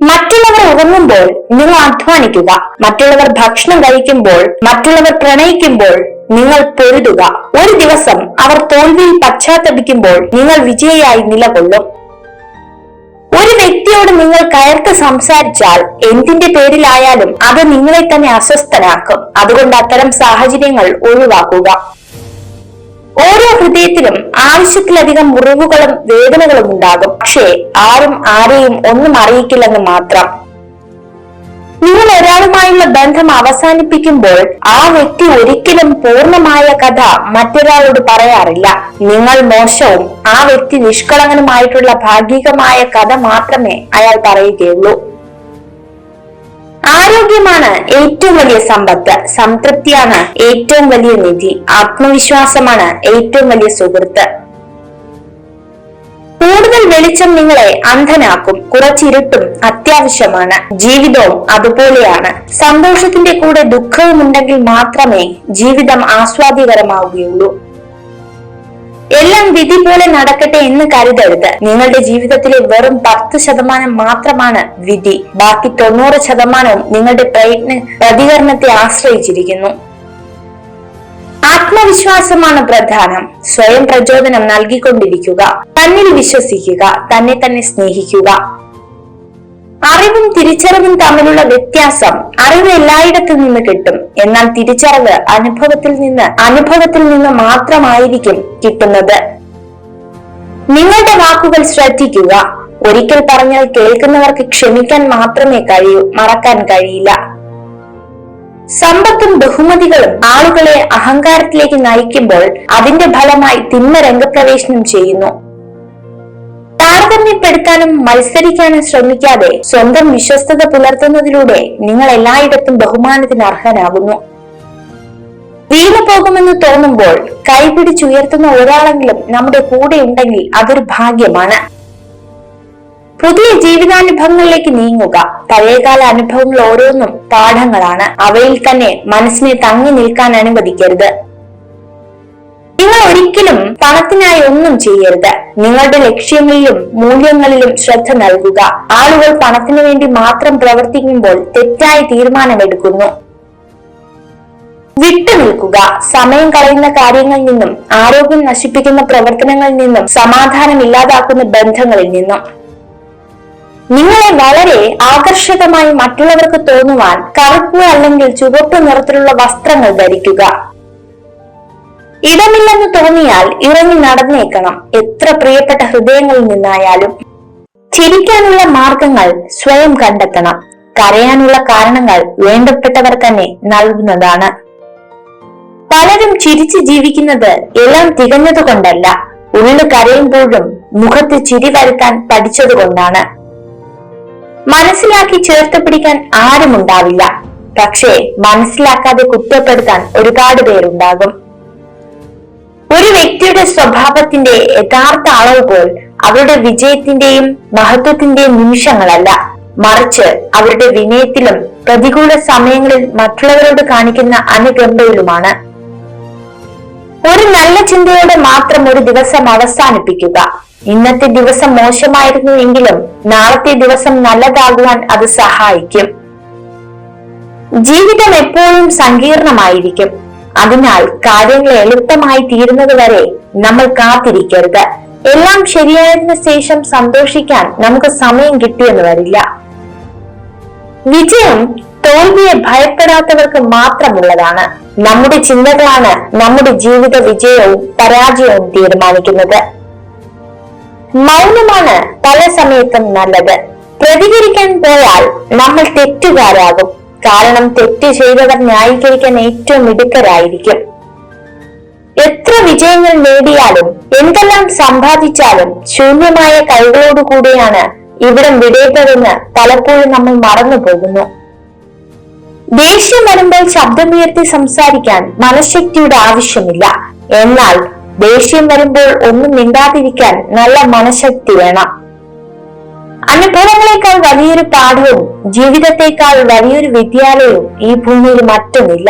മറ്റുള്ളവർ ഉറങ്ങുമ്പോൾ നിങ്ങൾ അധ്വാനിക്കുക. മറ്റുള്ളവർ ഭക്ഷണം കഴിക്കുമ്പോൾ, മറ്റുള്ളവർ പ്രണയിക്കുമ്പോൾ നിങ്ങൾ പൊരുതുക. ഒരു ദിവസം അവർ തോൽവിയിൽ പശ്ചാത്തപിക്കുമ്പോൾ നിങ്ങൾ വിജയിയായി നിലകൊള്ളും. ഒരു വ്യക്തിയോട് നിങ്ങൾ കയർത്ത് സംസാരിച്ചാൽ എന്തിന്റെ പേരിലായാലും അത് നിങ്ങളെ തന്നെ അസ്വസ്ഥനാക്കും. അതുകൊണ്ട് അത്തരം സാഹചര്യങ്ങൾ ഒഴിവാക്കുക. ഓരോ ഹൃദയത്തിലും ആവശ്യത്തിലധികം മുറിവുകളും വേദനകളും ഉണ്ടാകും. പക്ഷേ ആരും ആരെയും ഒന്നും അറിയിക്കില്ലെന്ന് മാത്രം. നിങ്ങൾ ഒരാളുമായുള്ള ബന്ധം അവസാനിപ്പിക്കുമ്പോൾ ആ വ്യക്തി ഒരിക്കലും പൂർണ്ണമായ കഥ മറ്റൊരാളോട് പറയാറില്ല. നിങ്ങൾ മോശവും ആ വ്യക്തി നിഷ്കളങ്കനുമായിട്ടുള്ള ഭാഗികമായ കഥ മാത്രമേ അയാൾ പറയുകയുള്ളൂ. ആരോഗ്യമാണ് ഏറ്റവും വലിയ സമ്പത്ത്. സംതൃപ്തിയാണ് ഏറ്റവും വലിയ നിധി. ആത്മവിശ്വാസമാണ് ഏറ്റവും വലിയ സുഹൃത്ത്. കൂടുതൽ വെളിച്ചം നിങ്ങളെ അന്ധനാക്കും. കുറച്ചിരുട്ടും അത്യാവശ്യമാണ്. ജീവിതവും അതുപോലെയാണ്. സന്തോഷത്തിന്റെ കൂടെ ദുഃഖവും ഉണ്ടെങ്കിൽ മാത്രമേ ജീവിതം ആസ്വാദ്യകരമാവുകയുള്ളൂ. എല്ലാം വിധി പോലെ നടക്കട്ടെ എന്ന് കരുതരുത്. നിങ്ങളുടെ ജീവിതത്തിലെ വെറും 10% മാത്രമാണ് വിധി. ബാക്കി 90% നിങ്ങളുടെ പ്രതികരണത്തെ ആശ്രയിച്ചിരിക്കുന്നു. ആത്മവിശ്വാസമാണ് പ്രധാനം. സ്വയം പ്രചോദനം നൽകിക്കൊണ്ടിരിക്കുക. തന്നിൽ വിശ്വസിക്കുക. തന്നെ സ്നേഹിക്കുക. അറിവും തിരിച്ചറിവും തമ്മിലുള്ള വ്യത്യാസം. അറിവ് എല്ലായിടത്തു നിന്ന് കിട്ടും. എന്നാൽ തിരിച്ചറിവ് അനുഭവത്തിൽ നിന്ന് മാത്രമായിരിക്കും കിട്ടുന്നത്. നിങ്ങളുടെ വാക്കുകൾ ശ്രദ്ധിക്കുക. ഒരിക്കൽ പറഞ്ഞാൽ കേൾക്കുന്നവർക്ക് ക്ഷമിക്കാൻ മാത്രമേ കഴിയൂ, മറക്കാൻ കഴിയില്ല. സമ്പത്തും ബഹുമതികളും ആളുകളെ അഹങ്കാരത്തിലേക്ക് നയിക്കുമ്പോൾ അതിന്റെ ഫലമായി തിന്മ രംഗപ്രവേശനം ചെയ്യുന്നു. താരതമ്യപ്പെടുത്താനും മത്സരിക്കാനും ശ്രമിക്കാതെ സ്വന്തം വിശ്വസ്തത പുലർത്തുന്നതിലൂടെ നിങ്ങൾ എല്ലായിടത്തും ബഹുമാനത്തിന് അർഹനാകുന്നു. വീണു പോകുമെന്ന് തോന്നുമ്പോൾ കൈപിടിച്ചുയർത്തുന്ന ഒരാളെങ്കിലും നമ്മുടെ കൂടെ ഉണ്ടെങ്കിൽ അതൊരു ഭാഗ്യമാണ്. പുതിയ ജീവിതാനുഭവങ്ങളിലേക്ക് നീങ്ങുക. പഴയകാല അനുഭവങ്ങൾ ഓരോന്നും പാഠങ്ങളാണ്. അവയിൽ തന്നെ മനസ്സിനെ തങ്ങി നിൽക്കാൻ അനുവദിക്കരുത്. നിങ്ങൾ ഒരിക്കലും പണത്തിനായി ഒന്നും ചെയ്യരുത്. നിങ്ങളുടെ ലക്ഷ്യങ്ങളിലും മൂല്യങ്ങളിലും ശ്രദ്ധ നൽകുക. ആളുകൾ പണത്തിനു വേണ്ടി മാത്രം പ്രവർത്തിക്കുമ്പോൾ തെറ്റായ തീരുമാനമെടുക്കുന്നു. വിട്ടുനിൽക്കുക. സമയം കളയുന്ന കാര്യങ്ങളിൽ നിന്നും, ആരോഗ്യം നശിപ്പിക്കുന്ന പ്രവർത്തനങ്ങളിൽ നിന്നും, സമാധാനം ഇല്ലാതാക്കുന്ന ബന്ധങ്ങളിൽ നിന്നും. നിങ്ങളെ വളരെ ആകർഷകമായി മറ്റുള്ളവർക്ക് തോന്നുവാൻ കറുപ്പ് അല്ലെങ്കിൽ ചുവപ്പ് നിറത്തിലുള്ള വസ്ത്രങ്ങൾ ധരിക്കുക. ഇടമില്ലെന്ന് തോന്നിയാൽ ഇറങ്ങി നടന്നേക്കണം. എത്ര പ്രിയപ്പെട്ട ഹൃദയങ്ങളിൽ നിന്നായാലും. ചിരിക്കാനുള്ള മാർഗങ്ങൾ സ്വയം കണ്ടെത്തണം. കരയാനുള്ള കാരണങ്ങൾ വേണ്ടപ്പെട്ടവർ തന്നെ നൽകുന്നതാണ്. പലരും ചിരിച്ച് ജീവിക്കുന്നത് എല്ലാം തികഞ്ഞതുകൊണ്ടല്ല, ഉള്ളു കരയുമ്പോഴും മുഖത്ത് ചിരി വരുത്താൻ പഠിച്ചതുകൊണ്ടാണ്. മനസ്സിലാക്കി ചേർത്ത് പിടിക്കാൻ ആരുമുണ്ടാവില്ല. പക്ഷേ മനസ്സിലാക്കാതെ കുറ്റപ്പെടുത്താൻ ഒരുപാട് പേരുണ്ടാകും. ഒരു വ്യക്തിയുടെ സ്വഭാവത്തിന്റെ യഥാർത്ഥ അളവുകോൽ അവരുടെ വിജയത്തിന്റെയും മഹത്വത്തിന്റെയും നിമിഷങ്ങളല്ല, മറിച്ച് അവരുടെ വിനയത്തിലും പ്രതികൂല സമയങ്ങളിൽ മറ്റുള്ളവരോട് കാണിക്കുന്ന അനുകമ്പയിലുമാണ്. ഒരു നല്ല ചിന്തയോടെ മാത്രം ഒരു ദിവസം അവസാനിപ്പിക്കുക. ഇന്നത്തെ ദിവസം മോശമായിരുന്നു എങ്കിലും നാളത്തെ ദിവസം നല്ലതാകുവാൻ അത് സഹായിക്കും. ജീവിതം എപ്പോഴും സങ്കീർണമായിരിക്കും. അതിനാൽ കാര്യങ്ങൾ എളുപ്പമായി തീരുന്നത് വരെ നമ്മൾ കാത്തിരിക്കരുത്. എല്ലാം ശരിയായതിനു ശേഷം സന്തോഷിക്കാൻ നമുക്ക് സമയം കിട്ടിയെന്ന് വരില്ല. വിജയം തോൽവിയെ ഭയപ്പെടാത്തവർക്ക് മാത്രമുള്ളതാണ്. നമ്മുടെ ചിന്തകളാണ് നമ്മുടെ ജീവിത വിജയവും പരാജയവും തീരുമാനിക്കുന്നത്. മൗനമാണ് പല സമയത്തും നല്ലത്. പ്രതികരിക്കാൻ പോയാൽ നമ്മൾ തെറ്റുകാരാകും. കാരണം തെറ്റ് ചെയ്തവർ ന്യായീകരിക്കാൻ ഏറ്റവും മിടുക്കരായിരിക്കും. എത്ര വിജയങ്ങൾ നേടിയാലും എന്തെല്ലാം സമ്പാദിച്ചാലും ശൂന്യമായ കൈകളോടുകൂടിയാണ് ഇവിടം വിടേണ്ടതെന്ന് പലപ്പോഴും നമ്മൾ മറന്നു പോകുന്നു. ദേഷ്യം വരുമ്പോൾ ശബ്ദമുയർത്തി സംസാരിക്കാൻ മനഃശക്തിയുടെ ആവശ്യമില്ല. എന്നാൽ ദേഷ്യം വരുമ്പോൾ ഒന്നും മിണ്ടാതിരിക്കാൻ നല്ല മനഃശക്തി വേണം. അനുഭവങ്ങളെക്കാൾ വലിയൊരു പാഠവും ജീവിതത്തെക്കാൾ വലിയൊരു വിദ്യാലയവും ഈ ഭൂമിയിൽ മറ്റൊന്നില്ല.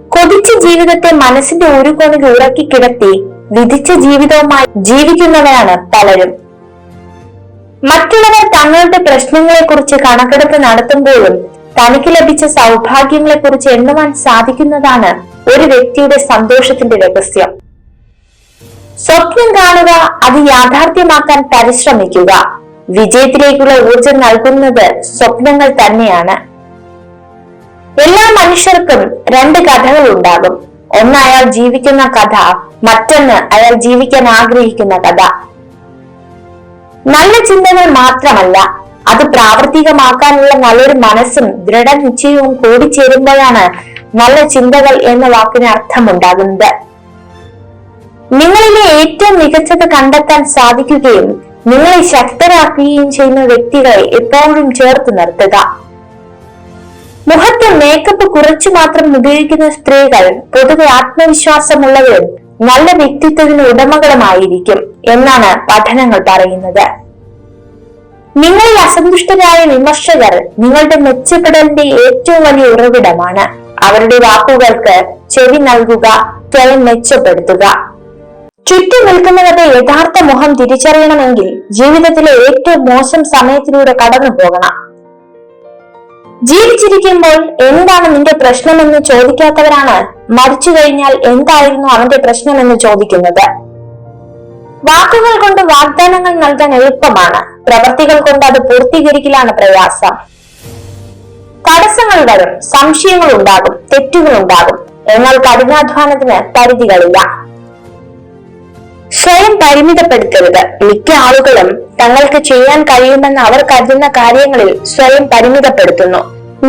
കൊതിച്ച ജീവിതത്തെ മനസ്സിന്റെ ഒരു കോണിൽ ഉറക്കി കിടത്തി വിധിച്ച ജീവിതവുമായി ജീവിക്കുന്നവരാണ് പലരും. മറ്റുള്ളവർ തങ്ങളുടെ പ്രശ്നങ്ങളെ കുറിച്ച് കണക്കെടുപ്പ് നടത്തുമ്പോഴും തനിക്ക് ലഭിച്ച സൗഭാഗ്യങ്ങളെ കുറിച്ച് എണ്ണുവാൻ സാധിക്കുന്നതാണ് ഒരു വ്യക്തിയുടെ സന്തോഷത്തിന്റെ രഹസ്യം. സ്വപ്നം കാണുക, അത് യാഥാർത്ഥ്യമാക്കാൻ പരിശ്രമിക്കുക. വിജയത്തിലേക്കുള്ള ഊർജം നൽകുന്നത് സ്വപ്നങ്ങൾ തന്നെയാണ്. എല്ലാ മനുഷ്യർക്കും രണ്ട് കഥകൾ ഉണ്ടാകും. ഒന്ന് അയാൾ ജീവിക്കുന്ന കഥ, മറ്റൊന്ന് അയാൾ ജീവിക്കാൻ ആഗ്രഹിക്കുന്ന കഥ. നല്ല ചിന്തകൾ മാത്രമല്ല, അത് പ്രാവർത്തികമാക്കാനുള്ള നല്ലൊരു മനസ്സും ദൃഢനിശ്ചയവും കൂടിച്ചേരുമ്പോഴാണ് നല്ല ചിന്തകൾ എന്ന വാക്കിന് അർത്ഥമുണ്ടാകുന്നത്. നിങ്ങളിലെ ഏറ്റവും മികച്ചത് കണ്ടെത്താൻ സാധിക്കുകയും നിങ്ങളെ ശക്തരാക്കുകയും ചെയ്യുന്ന വ്യക്തികളെ എപ്പോഴും ചേർത്ത് നിർത്തുക. മുഖത്ത് മേക്കപ്പ് കുറച്ചു മാത്രം ഉപയോഗിക്കുന്ന സ്ത്രീകൾ പൊതുവെ ആത്മവിശ്വാസമുള്ളവരും നല്ല വ്യക്തിത്വത്തിന് ഉടമകളുമായിരിക്കും എന്നാണ് പഠനങ്ങൾ പറയുന്നത്. നിങ്ങളിൽ അസന്തുഷ്ടരായ വിമർശകർ നിങ്ങളുടെ മെച്ചപ്പെടലിന്റെ ഏറ്റവും വലിയ ഉറവിടമാണ്. അവരുടെ വാക്കുകൾക്ക് ചെവി നൽകുക, സ്വയം മെച്ചപ്പെടുത്തുക. ചുറ്റും നിൽക്കുന്നവരുടെ യഥാർത്ഥ മുഖം തിരിച്ചറിയണമെങ്കിൽ ജീവിതത്തിലെ ഏറ്റവും മോശം സമയത്തിലൂടെ കടന്നു പോകണം. ജീവിച്ചിരിക്കുമ്പോൾ എന്താണ് നിന്റെ പ്രശ്നമെന്ന് ചോദിക്കാത്തവരാണ് മരിച്ചു കഴിഞ്ഞാൽ എന്തായിരുന്നു അവന്റെ പ്രശ്നമെന്ന് ചോദിക്കുന്നത്. വാക്കുകൾ കൊണ്ട് വാഗ്ദാനങ്ങൾ നൽകാൻ എളുപ്പമാണ്, പ്രവർത്തികൾ കൊണ്ട് അത് പൂർത്തീകരിക്കലാണ് പ്രയാസം. തടസ്സങ്ങൾ വരും, സംശയങ്ങൾ ഉണ്ടാകും, തെറ്റുകൾ ഉണ്ടാകും. എന്നാൽ കഠിനാധ്വാനത്തിന് പരിധികളില്ല. സ്വയം പരിമിതപ്പെടുത്തരുത്. മിക്ക ആളുകളും തങ്ങൾക്ക് ചെയ്യാൻ കഴിയുമെന്ന് അവർ കരുതുന്ന കാര്യങ്ങളിൽ സ്വയം പരിമിതപ്പെടുത്തുന്നു.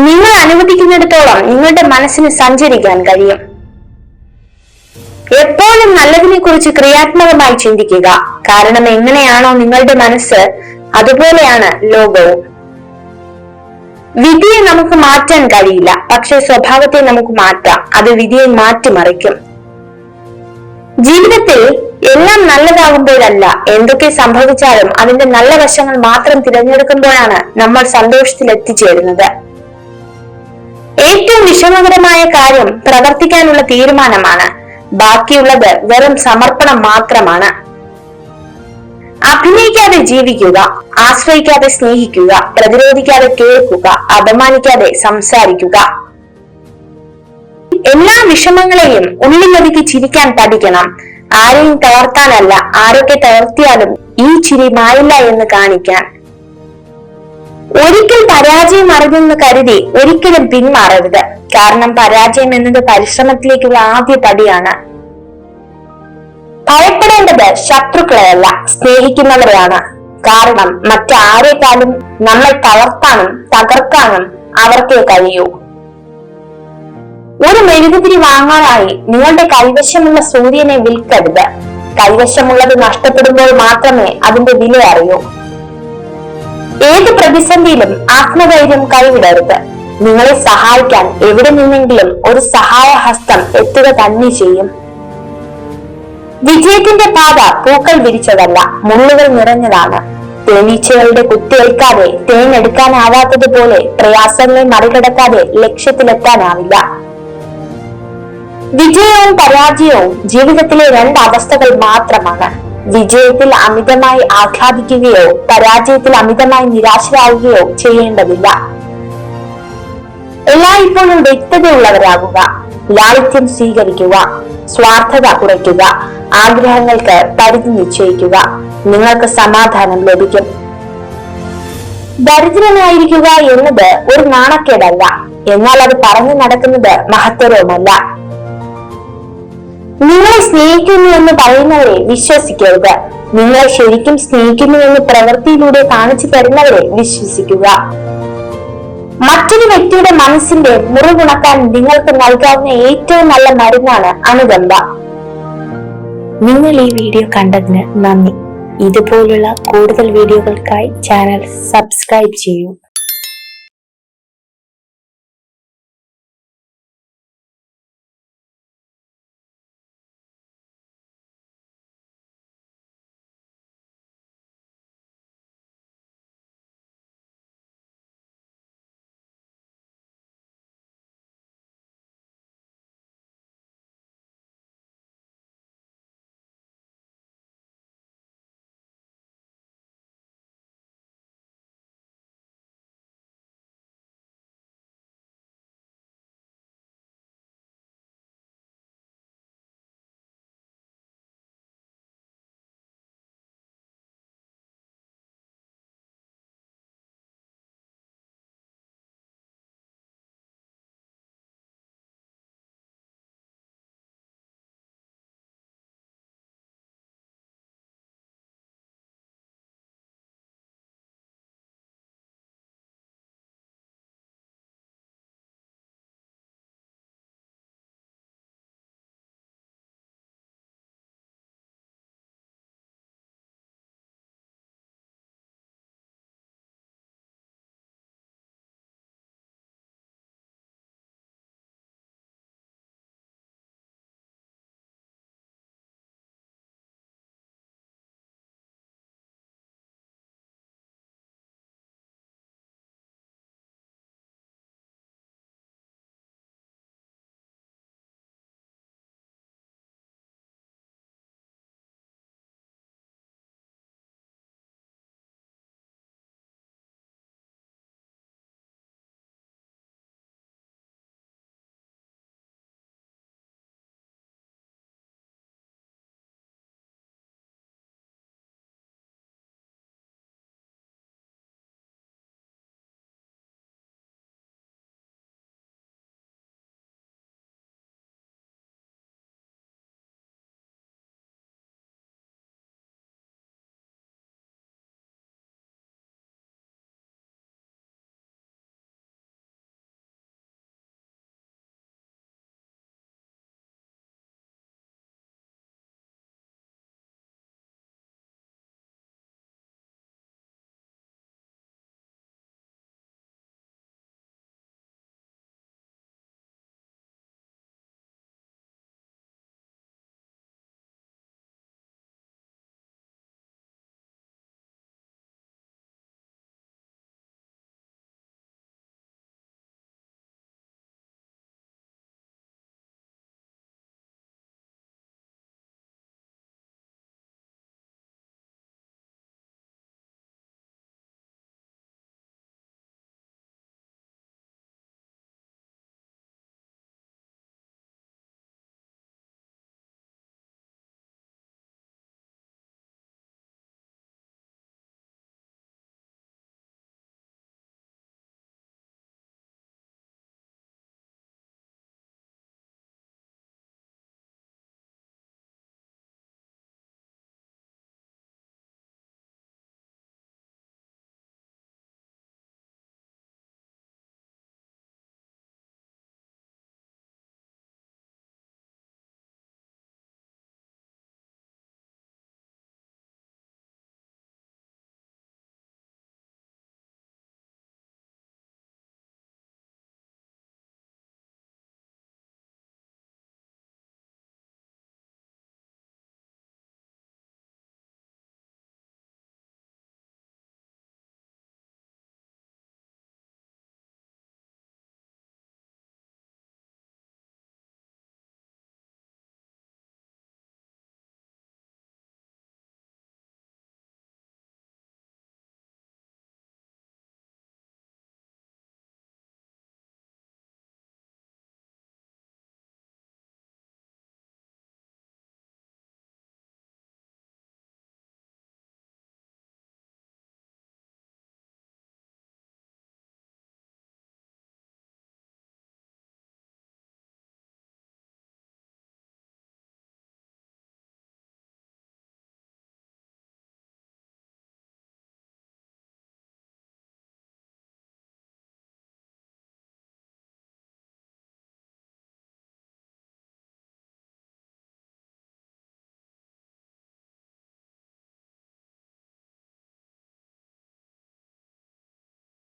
നിങ്ങൾ അനുവദിക്കുന്നിടത്തോളം നിങ്ങളുടെ മനസ്സിന് സഞ്ചരിക്കാൻ കഴിയും. എപ്പോഴും നല്ലതിനെ കുറിച്ച് ക്രിയാത്മകമായി ചിന്തിക്കുക. കാരണം എങ്ങനെയാണോ നിങ്ങളുടെ മനസ്സ്, അതുപോലെയാണ് ലോകവും. വിധിയെ നമുക്ക് മാറ്റാൻ കഴിയില്ല, പക്ഷെ സ്വഭാവത്തെ നമുക്ക് മാറ്റാം. അത് വിധിയെ മാറ്റിമറിക്കും. ജീവിതത്തിൽ എല്ലാം നല്ലതാകുമ്പോഴല്ല, എന്തൊക്കെ സംഭവിച്ചാലും അതിന്റെ നല്ല വശങ്ങൾ മാത്രം തിരഞ്ഞെടുക്കുമ്പോഴാണ് നമ്മൾ സന്തോഷത്തിൽ എത്തിച്ചേരുന്നത്. ഏറ്റവും വിഷമകരമായ കാര്യം പ്രവർത്തിക്കാനുള്ള തീരുമാനമാണ്. ബാക്കിയുള്ളത് വെറും സമർപ്പണം മാത്രമാണ്. അഭിനയിക്കാതെ ജീവിക്കുക, ആശ്രയിക്കാതെ സ്നേഹിക്കുക, പ്രതിരോധിക്കാതെ കേൾക്കുക, അപമാനിക്കാതെ സംസാരിക്കുക. എല്ലാ വിഷമങ്ങളെയും ഉള്ളിലൊതുക്കി ചിരിക്കാൻ പഠിക്കണം. ആരെയും തളർത്താനല്ല, ആരൊക്കെ തളർത്തിയാലും ഈ ചിരി മായില്ല എന്ന് കാണിക്കാൻ. ഒരിക്കൽ പരാജയം അറിഞ്ഞെന്ന് കരുതി ഒരിക്കലും പിന്മാറരുത്. കാരണം പരാജയം എന്നത് പരിശ്രമത്തിലേക്കുള്ള ആദ്യ പടിയാണ്. ഭയപ്പെടേണ്ടത് ശത്രുക്കളെയല്ല, സ്നേഹിക്കുന്നവരെയാണ്. കാരണം മറ്റാരേക്കാളും നമ്മൾ തളർത്താനും തകർക്കാനും അവർക്കേ കഴിയൂ. ഒരു മെഴുകുതിരി വാങ്ങാനായി നിങ്ങളുടെ കൈവശമുള്ള സൂര്യനെ വിൽക്കരുത്. കൈവശമുള്ളത് നഷ്ടപ്പെടുമ്പോൾ മാത്രമേ അതിന്റെ വില അറിയൂ. ഏത് പ്രതിസന്ധിയിലും ആത്മധൈര്യം കൈവിടരുത്. നിങ്ങളെ സഹായിക്കാൻ എവിടെ നിന്നെങ്കിലും ഒരു സഹായഹസ്തം എത്തുക തന്നെ ചെയ്യും. വിജയത്തിന്റെ പാത പൂക്കൾ വിരിച്ചതല്ല, മുള്ളുകൾ നിറഞ്ഞതാണ്. തേനീച്ചകളുടെ കുത്തിയേൽക്കാതെ തേനെടുക്കാനാവാത്തതുപോലെ പ്രയാസങ്ങളെ മറികടക്കാതെ ലക്ഷ്യത്തിലെത്താനാവില്ല. വിജയവും പരാജയവും ജീവിതത്തിലെ രണ്ട് അവസ്ഥകൾ മാത്രമാണ്. വിജയത്തിൽ അമിതമായി ആഹ്ലാദിക്കുകയോ പരാജയത്തിൽ അമിതമായി നിരാശരാകുകയോ ചെയ്യേണ്ടതില്ല. എല്ലായ്പ്പോഴും വ്യക്തതയുള്ളവരാകുക, ലാളിത്യം സ്വീകരിക്കുക, സ്വാർത്ഥത കുറയ്ക്കുക, ആഗ്രഹങ്ങൾക്ക് പരിധി നിശ്ചയിക്കുക. നിങ്ങൾക്ക് സമാധാനം ലഭിക്കും. ദരിദ്രനായിരിക്കുക എന്നത് ഒരു നാണക്കേടല്ല, എന്നാൽ അത് പറഞ്ഞു നടക്കുന്നത് മഹത്തരവുമല്ല. നിങ്ങളെ സ്നേഹിക്കുന്നു എന്ന് പറയുന്നവരെ വിശ്വസിക്കരുത്. നിങ്ങളെ ശരിക്കും സ്നേഹിക്കുന്നു എന്ന് പ്രവൃത്തിയിലൂടെ കാണിച്ചു തരുന്നവരെ വിശ്വസിക്കുക. മറ്റൊരു വ്യക്തിയുടെ മനസ്സിന്റെ മുറിവുണക്കാൻ നിങ്ങൾക്ക് നൽകാവുന്ന ഏറ്റവും നല്ല മരുന്നാണ് അനുകമ്പ. നിങ്ങൾ ഈ വീഡിയോ കണ്ടതിന് നന്ദി. ഇതുപോലുള്ള കൂടുതൽ വീഡിയോകൾക്കായി ചാനൽ സബ്സ്ക്രൈബ് ചെയ്യൂ.